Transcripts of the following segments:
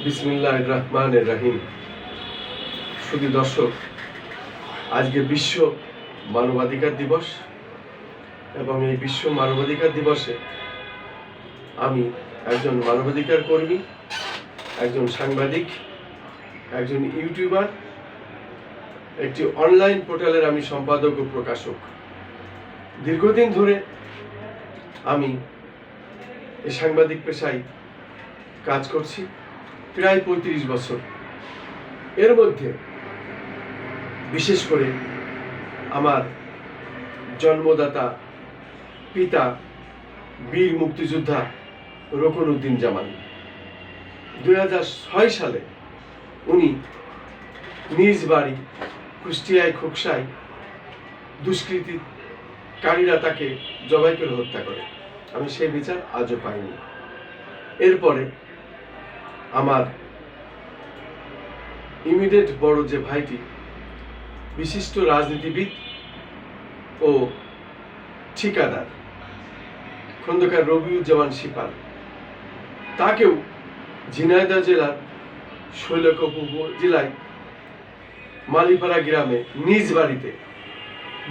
বিসমিল্লাহির রহমানির রহিম। শুধু দর্শক, আজকে বিশ্ব মানবাধিকার দিবস এবং এই বিশ্ব মানবাধিকার দিবসে আমি একজন মানবাধিকার কর্মী, একজন সাংবাদিক, একজন ইউটিউবার, একটি অনলাইন পোর্টালের আমি সম্পাদক ও প্রকাশক। দীর্ঘদিন ধরে আমি এই সাংবাদিক পেশায় কাজ করছি, প্রায় ৩৫ বছর। এর মধ্যে বিশেষ করে আমার জন্মদাতা পিতা বীর মুক্তিযোদ্ধা রুকনউদ্দিন জামান ২০০৬ সালে উনি নিজ বাড়ি কুষ্টিয়ায় খোকসায় দুষ্কৃতিকারীরা তাকে জবাই করে হত্যা করে। আমি সেই বিচার আজও পাইনি। এরপরে আমার ইমিডিয়েট বড় যে ভাইটি বিশিষ্ট রাজনীতিবিদ ও ঠিকাদার খন্দকার রবিউজ্জামান শিপাল, তাকেও ঝিনাইদহ জেলার শৈলকুপা উপজেলায় মালিপাড়া গ্রামে নিজ বাড়িতে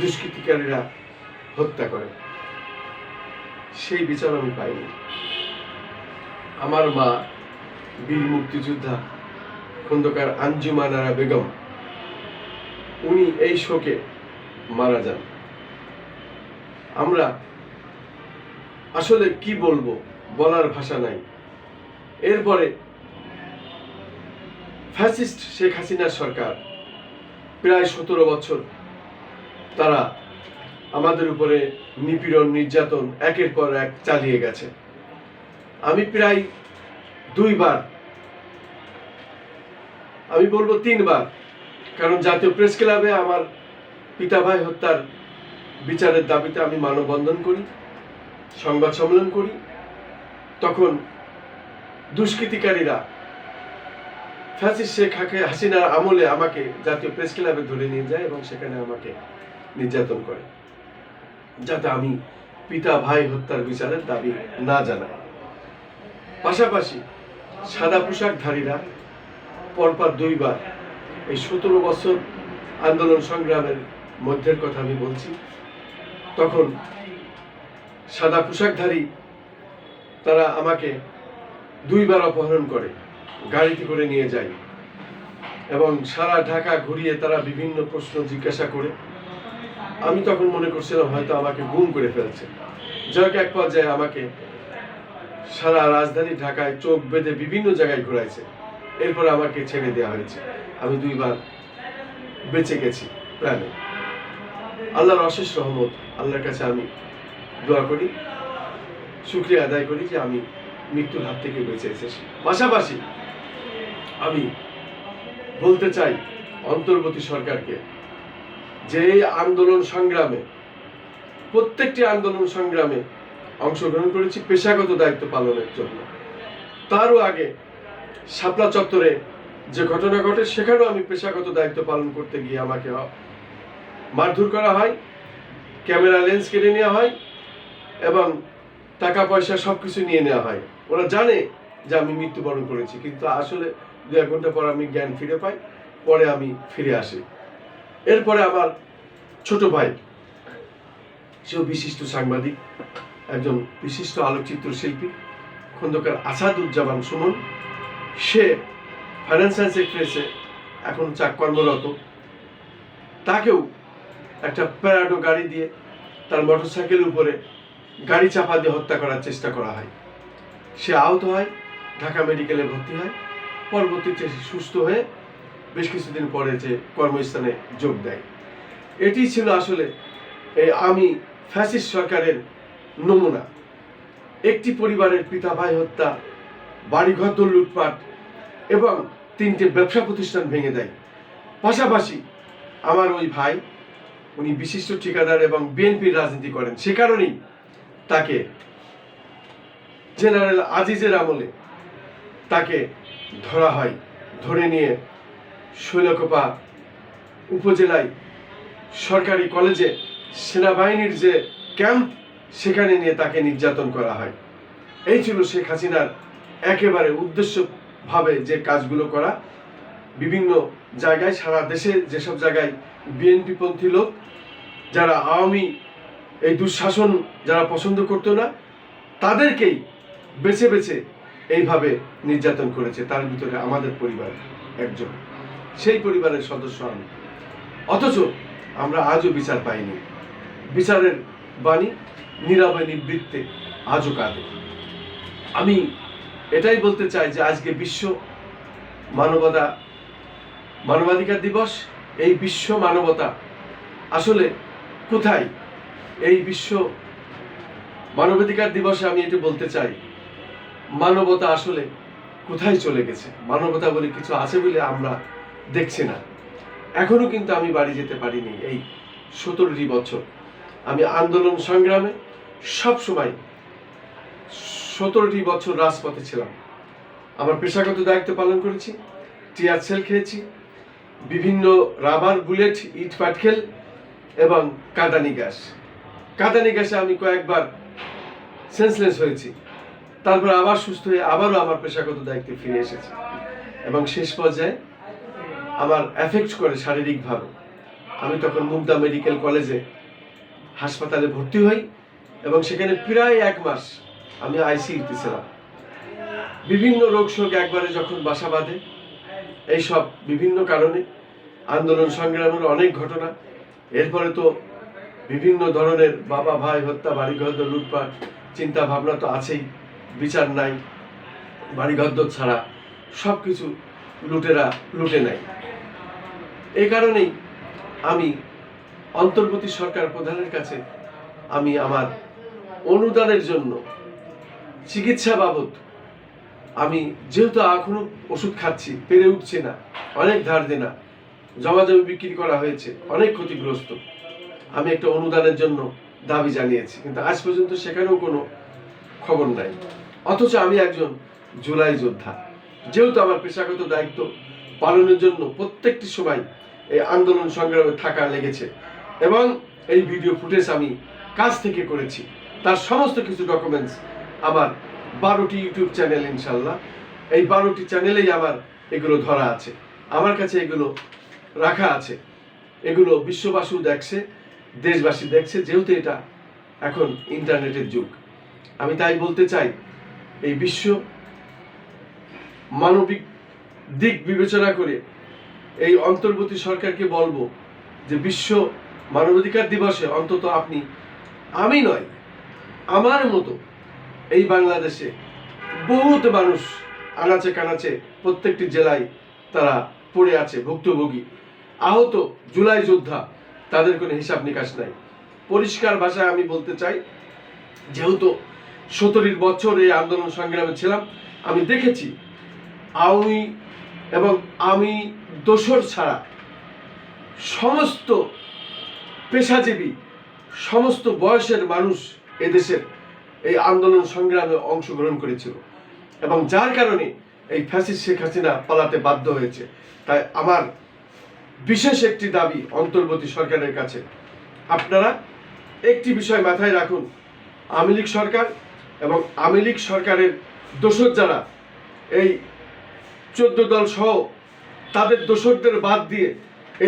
দুষ্কৃতিকারীরা হত্যা করে। সেই বিচার আমি পাইনি। আমার মা বীর মুক্তিযোদ্ধা খন্দকার আঞ্জুমান আরা বেগম, উনি এই শোকে মারা যান। আমরা আসলে কি বলবো, বলার ভাষা নাই। এরপরে ফ্যাসিস্ট শেখ হাসিনার সরকার প্রায় ১৭ বছর তারা আমাদের উপরে নিপীড়ন নির্যাতন একের পর এক চালিয়ে গেছে। আমি প্রায় ২ বার, আমি বলবো ৩ বার, কারণ জাতীয় প্রেস ক্লাবে আমার পিতা ভাই হত্যার বিচারের দাবিতে আমি মানববন্ধন করি, সংবাদ সম্মেলন করি। তখন দুষ্কৃতিকারীরা ফ্যাসিস্ট শেখ হাসিনার আমলে আমাকে জাতীয় প্রেস ক্লাবে ধরে নিয়ে যায় এবং সেখানে আমাকে নির্যাতন করে, যাতে আমি পিতা ভাই হত্যার বিচারের দাবি না জানাই। পাশাপাশি সাদা পোশাকধারীরা পরপর ২ বার, এই ১৭ বছর আন্দোলন সংগ্রামের মধ্যের কথা আমি বলছি, তখন সাদা পোশাকধারী তারা আমাকে ২ বার অপহরণ করে, গাড়িতে করে নিয়ে যায় এবং সারা ঢাকা ঘুরিয়ে তারা বিভিন্ন প্রশ্ন জিজ্ঞাসা করে। আমি তখন মনে করছিলাম হয়তো আমাকে গুম করে ফেলছে। যাক, এক পর্যায়ে আমাকে সারা রাজধানী ঢাকায় চোখ বেঁধে বিভিন্ন জায়গায় ঘুরাইছে। এরপর আমাকে ছেড়ে দেওয়া হয়েছে। আমি ২ বার বেঁচে গেছি প্রাণে। আল্লাহর অশেষ রহমত। আল্লাহর কাছে আমি দোয়া করি, শুকরিয়া আদায় করি যে আমি মৃত্যুর হাত থেকে বেঁচে এসেছি। পাশাপাশি আমি বলতে চাই অন্তর্বর্তী সরকারকে যে আন্দোলন সংগ্রামে, প্রত্যেকটি আন্দোলন সংগ্রামে অংশগ্রহণ করেছি পেশাগত দায়িত্ব পালনের জন্য। তারও আগে শাপলা চত্বরে যে ঘটনা ঘটে সেখানেও আমি পেশাগত দায়িত্ব পালন করতে গিয়ে আমাকে মারধর করা হয়, ক্যামেরা লেন্স কেড়ে নেওয়া হয় এবং টাকা পয়সা সবকিছু নিয়ে নেওয়া হয়। ওরা জানে যে আমি মৃত্যুবরণ করেছি, কিন্তু আসলে ২-১ ঘন্টা পর আমি জ্ঞান ফিরে পাই, পরে আমি ফিরে আসি। এরপরে আমার ছোট ভাই, সেও বিশিষ্ট সাংবাদিক, একজন বিশিষ্ট আলোকচিত্র শিল্পী, খন্দকার আসাদুজ্জামান সুমন। সে ফাইন্যান্স এক্সপ্রেসে এখন কর্মরত। তাকেও একটা প্যারাডো গাড়ি দিয়ে তার মোটরসাইকেলের উপরে গাড়ি চাপা দিয়ে হত্যা করার চেষ্টা করা হয়। সে আহত হয়, ঢাকা মেডিকেলে ভর্তি হয়, পরবর্তীতে সুস্থ হয়ে বেশ কিছুদিন পরে যে কর্মস্থানে যোগ দেয়। এটি ছিল আসলে আমি ফ্যাসিস্ট সরকারের নমুনা। একটি পরিবারের পিতা ভাই হত্যা, বাড়িঘর লুটপাট এবং 3টে ব্যবসা প্রতিষ্ঠান ভেঙে দেয়। পাশাপাশি আমার ওই ভাই, উনি বিশিষ্ট ঠিকাদার এবং বিএনপির রাজনীতি করেন। সে কারণেই তাকে জেনারেল আজিজের আমলে তাকে ধরা হয়। ধরে নিয়ে শৈলকুপা উপজেলায় সরকারি কলেজে সেনাবাহিনীর যে ক্যাম্প, সেখানে নিয়ে তাকে নির্যাতন করা হয়। এই ছিল শেখ হাসিনার একেবারে উদ্দেশ্য ভাবে যে কাজগুলো করা, বিভিন্ন জায়গায় সারা দেশে যেসব জায়গায় বিএনপি পন্থী লোক যারা আওয়ামী এই দুঃশাসন যারা পছন্দ করতো না, তাদেরকেই বেছে বেছে এইভাবে নির্যাতন করেছে। তার ভিতরে আমাদের পরিবার একজন, সেই পরিবারের সদস্য আমি। অথচ আমরা আজও বিচার পাইনি। বিচারের বাণী নীরবে নিবৃত্তে আজও কাঁদে। আমি এটাই বলতে চাই যে আজকে বিশ্ব মানবাধিকার দিবস। এই বিশ্ব মানবতা আসলে কোথায়? এই বিশ্ব মানবাধিকার দিবসে আমি এটা বলতে চাই, মানবতা আসলে কোথায় চলে গেছে? মানবতা বলে কিছু আছে বলে আমরা দেখছি না। এখনো কিন্তু আমি বাড়ি যেতে পারিনি। এই 17টি বছর আমি আন্দোলন সংগ্রামে সব সময় 17টি বছর রাজপথে ছিলাম। আমার পেশাগত দায়িত্ব পালন করেছি, টিয়ার সেল খেয়েছি, বিভিন্ন রাবার বুলেট, ইট পাটকেল এবং কাঁদানি গ্যাসে আমি কয়েকবার সেন্সলেস হয়েছি। তারপর আবার সুস্থ হয়ে আবারও আমার পেশাগত দায়িত্বে ফিরে এসেছি এবং শেষ পর্যায়ে আমার এফেক্ট করে শারীরিকভাবে। আমি তখন মুগদা মেডিকেল কলেজে হাসপাতালে ভর্তি হই এবং সেখানে প্রায় 1 মাস আমি আইসিইউতে ছিলাম। বিভিন্ন রোগ শোক একবারে যখন বাসা বাঁধে, এইসব বিভিন্ন কারণে আন্দোলন সংগ্রামের অনেক ঘটনা, এরপরে তো বিভিন্ন ধরনের বাবা ভাই হত্যা, বাড়িঘর লুটপাট, চিন্তা ভাবনা তো আছেই, বিচার নাই, বাড়িঘর ছাড়া সব কিছু লুটেরা লুটে নেয়। এই কারণেই আমি অন্তর্বর্তী সরকার প্রধানের কাছে আমি আমার অনুদানের জন্য চিকিৎসা বাবদ, আমি যেহেতু এখনো ওষুধ খাচ্ছি, পেরে উঠছি না, অনেক ধার দেনা, জমি বিক্রি করা হয়েছে, অনেক ক্ষতিগ্রস্ত, আমি একটা অনুদানের জন্য দাবি জানিয়েছি, কিন্তু আজ পর্যন্ত সেখানেও কোনো খবর নাই। অথচ আমি একজন জুলাই যোদ্ধা। যেহেতু আমার পেশাগত দায়িত্ব পালনের জন্য প্রত্যেকটি সময় এই আন্দোলন সংগ্রামে থাকা লেগেছে এবং এই ভিডিও ফুটেজ আমি কাজ থেকে করেছি, তার সমস্ত কিছু ডকুমেন্টস আমার 12টি ইউটিউব চ্যানেল, ইনশাল্লাহ এই 12টি চ্যানেলেই আমার এগুলো ধরা আছে, আমার কাছে এগুলো রাখা আছে। এগুলো বিশ্ববাসীও দেখছে, দেশবাসী দেখছে, যেহেতু এটা এখন ইন্টারনেটের যুগ। আমি তাই বলতে চাই, এই বিশ্ব মানবিক দিক বিবেচনা করে এই অন্তর্বর্তী সরকারকে বলবো যে বিশ্ব মানবাধিকার দিবসে অন্তত আপনি, আমি নয়, আমার মতো এই বাংলাদেশে বহুত মানুষ আনাচে কানাচে প্রত্যেকটি জেলায় তারা পড়ে আছে, ভুক্তভোগী, আহত, জুলাই যোদ্ধা, তাদের কোনো হিসাব নিকাশ নাই। পরিষ্কার ভাষায় আমি বলতে চাই, যেহেতু 17 বছর এই আন্দোলন সংগ্রামে ছিলাম, আমি দেখেছি আওয়ামী এবং আমি দোসর ছাড়া সমস্ত পেশাজীবী, সমস্ত বয়সের মানুষ এদেশের এই আন্দোলন সংগ্রামে অংশগ্রহণ করেছিল এবং যার কারণে এই ফ্যাসিস্ট শেখ হাসিনা পালাতে বাধ্য হয়েছে। তাই আমার বিশেষ একটি দাবি অন্তর্বর্তী সরকারের কাছে, আপনারা একটি বিষয় মাথায় রাখুন, আওয়ামী লীগ সরকার এবং আওয়ামী লীগ সরকারের দোসর যারা, এই 14 দল সহ তাদের দোসরদের বাদ দিয়ে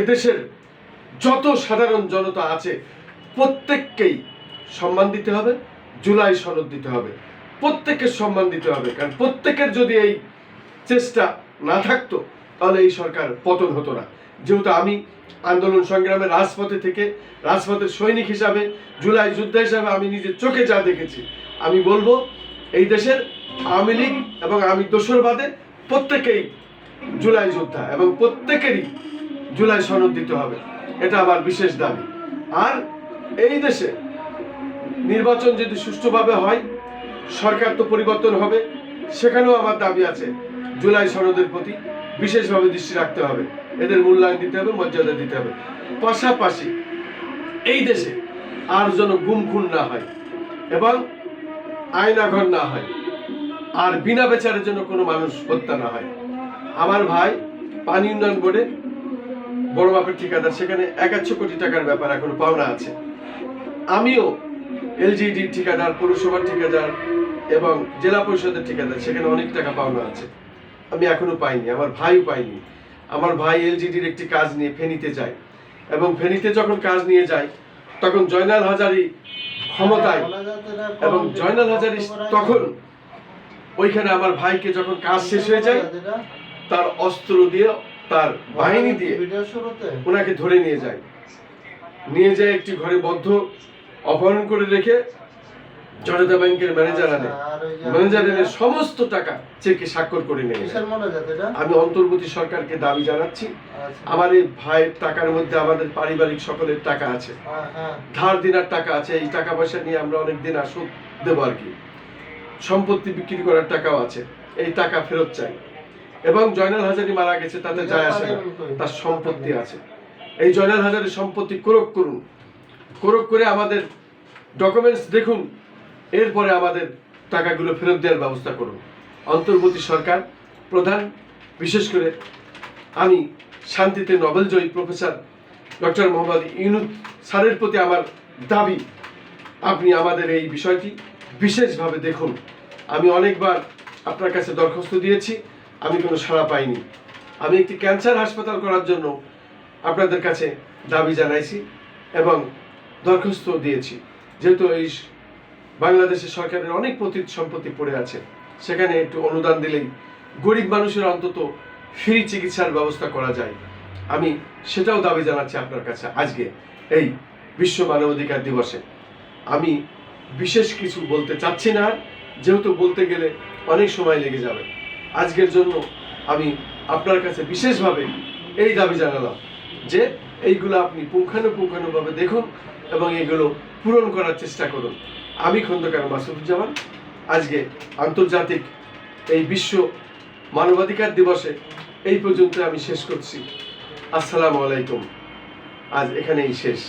এদেশের যত সাধারণ জনতা আছে প্রত্যেককেই সম্মান দিতে হবে, জুলাই সনদ দিতে হবে, প্রত্যেকের সম্মান দিতে হবে। কারণ প্রত্যেকের যদি এই চেষ্টা না থাকতো তাহলে এই সরকার পতন হতো না। যেহেতু আমি আন্দোলন সংগ্রামে রাজপথে থেকে, রাজপথের সৈনিক হিসাবে, জুলাই যোদ্ধা হিসাবে আমি নিজের চোখে যা দেখেছি, আমি বলবো এই দেশের আওয়ামী লীগ এবং আমি দোসর বাদে প্রত্যেকেই জুলাই যোদ্ধা এবং প্রত্যেকেরই জুলাই সনদ দিতে হবে, এটা আমার বিশেষ দাবি। আর এই দেশে নির্বাচন যদি সুষ্ঠুভাবে হয়, সরকার তো পরিবর্তন হবে, সেখানেও আমার দাবি আছে জুলাই সনদের প্রতি বিশেষভাবে দৃষ্টি রাখতে হবে, এদের মূল্যায়ন দিতে হবে, মর্যাদা দিতে হবে। পাশাপাশি এই দেশে আর যেন গুম খুন না হয় এবং আয়নাঘর না হয়, আর বিনা বিচারের জন্য কোনো মানুষ হত্যা না হয়। আমার ভাই পানি উন্নয়ন বোর্ডে বড় মাপের ঠিকাদার, সেখানে 1,000 কোটি টাকার ব্যাপার এখনো পাওনা আছে। আমিও এলজিডি ঠিকাদার, পৌরসভার ঠিকাদার এবং জেলা পরিষদের ঠিকাদার, সেখানে অনেক টাকা পাওনা আছে। আমি এখনো পাইনি, আমার ভাইও পাইনি। আমার ভাই এলজিডির একটি কাজ নিয়ে ফেনীতে যায়, এবং ফেনীতে যখন কাজ নিয়ে যায় তখন জয়নাল হাজারী ক্ষমতায়, এবং জয়নাল হাজারী তখন ওইখানে আমার ভাইকে যখন কাজ শেষ হয়ে যায় তার অস্ত্র দিয়ে, তার বাহিনী দিয়ে ওনাকে ধরে নিয়ে যায়, একটি ঘরে বদ্ধ অপহরণ করে রেখে জনতা ব্যাংকের ম্যানেজারের সমস্ত টাকা চেকে স্বাক্ষর করে নিয়ে যায়। আমি অন্তর্বর্তী সরকারকে দাবি জানাচ্ছি, আমার এই ভাইয়ের টাকার মধ্যে আমাদের পারিবারিক সকলের টাকা আছে, ধার দিনার টাকা আছে, এই টাকা পয়সা নিয়ে আমরা অনেক দিন আসুক দেবো আর কি, সম্পত্তি বিক্রি করার টাকাও আছে, এই টাকা ফেরত চাই। এবং জয়নাল হাজারী মারা গেছে তাতে যায় আসে না, তার সম্পত্তি আছে, এই জয়নাল হাজারীর সম্পত্তি কোরক করুন, কোরক করে আমাদের ডকুমেন্টস দেখুন, এরপরে আমাদের টাকাগুলো ফেরত দেওয়ার ব্যবস্থা করুন। অন্তর্বর্তী সরকার প্রধান, বিশেষ করে আমি শান্তিতে নোবেলজয়ী প্রফেসর ডক্টর মোহাম্মদ ইউনূস স্যারের প্রতি আমার দাবি, আপনি আমাদের এই বিষয়টি বিশেষভাবে দেখুন। আমি অনেকবার আপনার কাছে দরখাস্ত দিয়েছি, আমি কোনো সাড়া পাইনি। আমি একটি ক্যান্সার হাসপাতাল করার জন্য আপনাদের কাছে দাবি জানাইছি এবং দরখাস্ত দিয়েছি, যেহেতু এই বাংলাদেশের সরকারের অনেক পতিত সম্পত্তি পড়ে আছে, সেখানে একটু অনুদান দিলেই গরিব মানুষের অন্তত ফ্রি চিকিৎসার ব্যবস্থা করা যায়। আমি সেটাও দাবি জানাচ্ছি আপনার কাছে আজকে এই বিশ্ব মানবাধিকার দিবসে। আমি বিশেষ কিছু বলতে চাচ্ছি না, যেহেতু বলতে গেলে অনেক সময় লেগে যাবে। আজকের জন্য আমি আপনার কাছে বিশেষভাবে এই দাবি জানালাম যে এইগুলো আপনি পুঙ্খানুপুঙ্খানুভাবে দেখুন এবং এগুলো পূরণ করার চেষ্টা করুন। আমি খন্দকার মাসুদুজ্জামান আজকে আন্তর্জাতিক এই বিশ্ব মানবাধিকার দিবসে এই পর্যন্ত আমি শেষ করছি। আসসালামু আলাইকুম। আজ এখানেই শেষ।